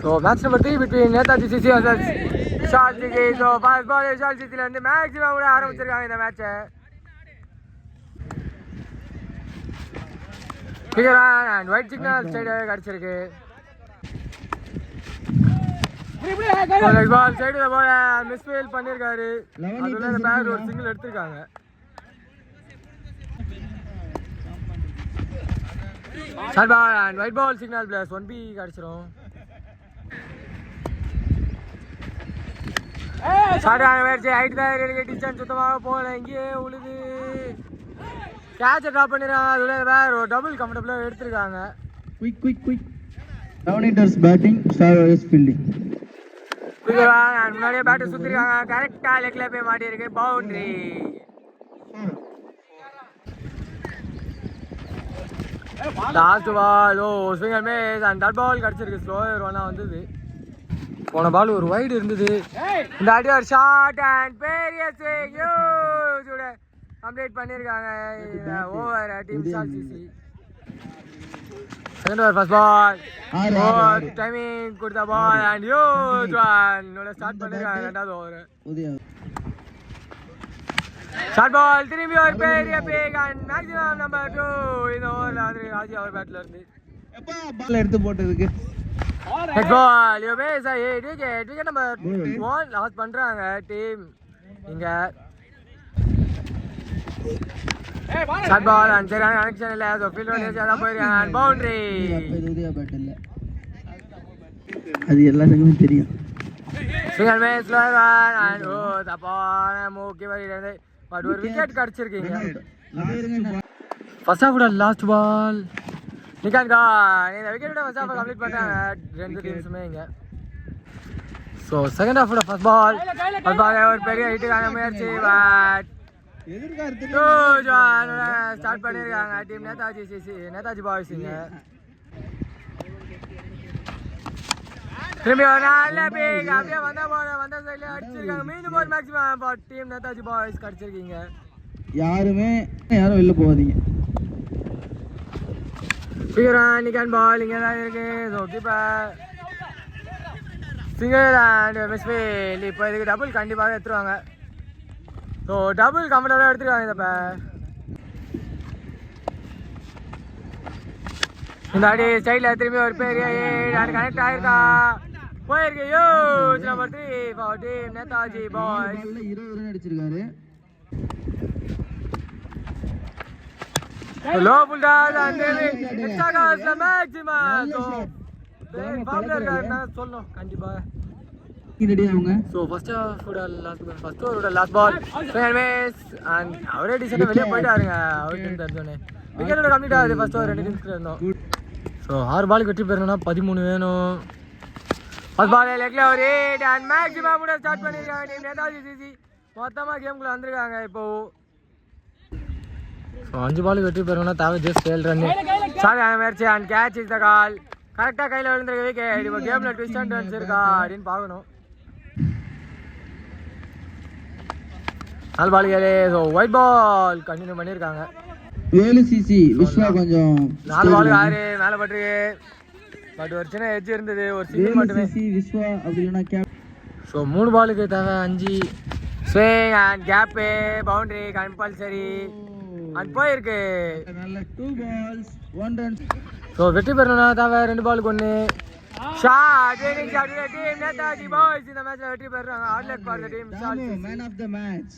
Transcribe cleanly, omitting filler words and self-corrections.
So match number 3 between Netaji CC versus Shal CC. So first ball Shal CC la irundhu maximum கூட ஆரம்பிச்சிருக்காங்க இந்த match. Clear and white signal side கிடைச்சிருக்கு. பால் side போல misfield பண்ணிருக்காரு. அதுல அந்த bad ஒரு சிங்கிள் எடுத்துருக்காங்க. Short ball and wide ball signal plus 1B கிடைச்சிரும். ஷார்ட் ஆன முயற்சி ஹைட் தான் இருக்கு. டிஸ்டன்ஸ் சுத்தமாக போகல. இங்கேயே உழுது கேட்சை ட்ராப் பண்ணிடுறாங்க. அதுல வேற ஒரு டபுள் கம்ஃபர்டபுளாக எடுத்திருக்காங்க. குயிக் டவுனிட்டர்ஸ் பேட்டிங் ஸ்டார் ஃபீல்டிங். முன்னாடியே பேட்டை சுத்திருக்காங்க. கரெக்டா லெக்ல போய் மாட்டி இருக்கு. Boundary. Last ball swinger miss and that ball கிடைச்சிருக்கு. ஸ்லோயர் ஒன்னா வந்தது. போன பால் ஒரு வைடு இருந்தது. இந்த அடி ஒரு ஷார்ட் அண்ட் பெரிய ஸ்விங் ஹியூஜ் கம்ப்ளீட் பண்ணிருக்காங்க. ஓவர் டீம் ஷால் சிசி. Second over first ball timing கொடுத்த ball and huge one start பண்ணிருக்காங்க. ரெண்டாவது ஓவர் ஷார்ட் பால் திரும்பி ஒரு பெரிய பிக் அண்ட் மேக்ஸிமம் நம்பர் 2 இந்த ஓவர்ல வந்து ராஜி அவர் பேட்ல இருந்து பால் எடுத்து போட்டதுக்கு next ball you miss wicket number 1 loss பண்றாங்க டீம் இங்க. ஷார்ட் பால் அண்ட் சரியான கனெக்ஷன் இல்ல. சோ ஃபீல்டர் நேச்சா போயிருக்கு அண்ட் பவுண்டரி. உதயா பேட் இல்ல, அது எல்லாருக்குமே தெரியும். சிங்கிள் மிஸ் ஸ்லோயர் அண்ட் தப்பான மூக்கி வரியில பட் ஒரு விக்கெட் கிடைச்சிருக்கீங்க. ஃபர்ஸ்ட் ஹாஃபோட லாஸ்ட் பால் நிகான் கான் இந்த விக்கெட்டோட ஃபர்ஸ்ட் ஹாஃப் கம்ப்ளீட் பண்ணிட்டாங்க ரெண்டு டீம்ஸுமே இங்க. ஸோ செகண்ட் ஹாஃபோட ஃபர்ஸ்ட் பால் ஒரு பெரிய ஹிட்டுக்கான முயற்சி பட் ஸ்டார்ட் பண்ணிருக்காங்க team Netaji CC Netaji boys இங்க. திரும்பி ஒரு நல்ல பிக் அப்படியே வந்த சைட்ல அடிச்சிருக்காங்க. மீண்டும் ஒரு maximum but team Netaji boys கிடைச்சிருக்கீங்க. யாரும் வெளில போகாதீங்க. நிகான் பால் இங்கே தான் இருக்கு. So keeper single and misfield. இப்போ இதுக்கு டபுள் கண்டிப்பாக எடுத்துருவாங்க. ஸோ டபுள் கம்ஃபர்டபுளாக எடுத்துருக்காங்க. இதப்ப இந்த அடி சைடில் திரும்பி ஒரு பெரிய கனெக்ட் ஆயிருக்கா போயிருக்கு. Huge number 3 for team Netaji boys. 20 run அடிச்சிருக்காரு. Low full toss and extra காஸ் மேக்ஸிமம். ஸோ ஃபார்ம்ல இருக்காருன்னா சொல்லணும் கண்டிப்பா ரெடி ஆகுங்க. ஸோ ஃபர்ஸ்ட் ஓவரோட last ball fair miss and அவரே டிசைன் வெளியே போயிட்டாருங்க. அவுட் தெரிஞ்சோன்னே விக்கெட்டோட கம்ப்ளீட் ஆகுது. ஃபர்ஸ்ட் ஓவர் 2 டீம்ஸ்க்கு இருந்தோம். ஸோ 6 பாலுக்கு வெற்றி பெறணும்னா 13 வேணும். ஃபர்ஸ்ட் பால் லெக்ல ஒரு 8 அண்ட் மேக்ஸிமம் கூட ஸ்டார்ட் பண்ணிருக்காங்க டீம் நேதாஜி சிசி. மொத்தமாக கேம்குள்ள வந்திருக்காங்க இப்போ. ஸோ 5 பாலுக்கு வெற்றி பெறணும்னா தேவை ஜஸ்ட் 7 ரன். சாரியான முயற்சி அண்ட் கேட்ச் இஸ் த கால். கரெக்டாக கையில் விழுந்திருக்க விக்கெட். இப்போ கேமில் ட்விஸ்ட் அண்ட் டர்ன்ஸ் இருக்கா அப்படின்னு பார்க்கணும். 4 பாலுக்கு ஸோ ஒயிட் பால் கண்டினியூ பண்ணியிருக்காங்க. 7 சிசி விஸ்வா கொஞ்சம் 4 பாலுக்கு 6 மேலே பட்டிருக்கு. பட் ஒரு சின்ன எட்ஜ் இருந்தது. ஒரு சிங்கிள் மட்டுமே விஸ்வா அப்படி இல்லைனா கேப். ஸோ 3 பாலுக்கு தேவை 5 swing and gap boundary compulsory and போயிருக்கு. நல்ல 2 balls 1 run. ஸோ வெற்றி பெறணும்னா தேவை 2 பாலுக்கு 1 ஷாட். டீம் நேதாஜி பாய்ஸ் இந்த மேட்ச்ல வெற்றி பெறுறாங்க. All luck for the team. Man of the match.